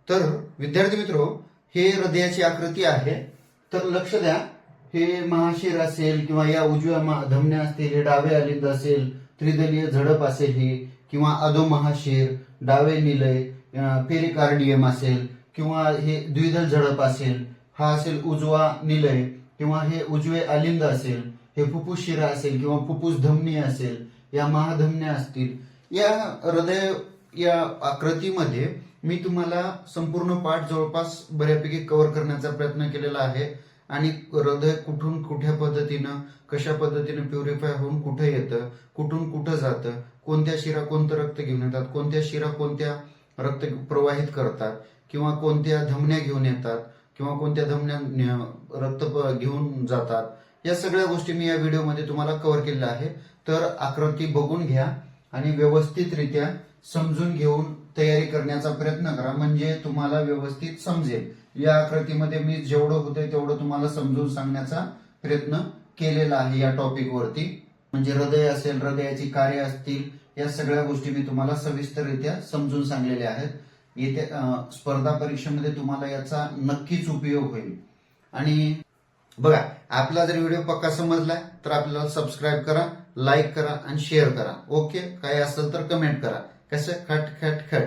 तर विद्यार्थी मित्रो, हे हृदयाची आकृती आहे. तर लक्ष द्या, हे महाशीर असेल किंवा या उजव्या धमन्या असतील, हे डावे अलिंद असेल, त्रिदलीय झडप असेल ही, किंवा अधो महाशीर, डावे निलय, पेरिकार्डियम असेल, किंवा हे द्विदल झडप असेल, हा असेल उजवा निलय, किंवा हे उजवे अलिंद असेल, हे फुफ्फुस शिरा असेल किंवा फुफ्फुस धमनी असेल, या महाधमन्या असतील. या हृदय या आकृतीमध्ये मी तुम्हाला संपूर्ण पाठ जवळपास बऱ्यापैकी कव्हर करण्याचा प्रयत्न केलेला आहे. आणि हृदय कुठून कुठ्या पद्धतीनं, कशा पद्धतीनं प्युरिफाय होऊन कुठे येतं, कुठून कुठं जातं, कोणत्या शिरा कोणतं रक्त घेऊन येतात, कोणत्या शिरा कोणत्या रक्त प्रवाहित करतात, किंवा कोणत्या धमन्या घेऊन येतात, किंवा कोणत्या धमन्या रक्त घेऊन जातात, या सगळ्या गोष्टी मी या व्हिडिओमध्ये तुम्हाला कव्हर केलेल्या आहे. तर आकृती बघून घ्या आणि व्यवस्थितरित्या समजून घेऊन तयारी करण्याचा प्रयत्न करा, म्हणजे तुम्हाला व्यवस्थित समजेल. या आकृतीमध्ये मी जेवढं होतंय तेवढं तुम्हाला समजून सांगण्याचा प्रयत्न केलेला आहे या टॉपिकवरती. म्हणजे हृदय असेल, हृदयाची कार्य असतील, या सगळ्या गोष्टी मी तुम्हाला सविस्तररित्या समजून सांगलेल्या आहेत. येत्या स्पर्धा परीक्षेमध्ये तुम्हाला याचा नक्कीच उपयोग होईल. आणि बघा, आपला जर व्हिडिओ पक्का समजलाय तर आपल्याला सबस्क्राईब करा, लाईक करा आणि शेअर करा. ओके, काय असेल तर कमेंट करा. कसं? खट खट खट.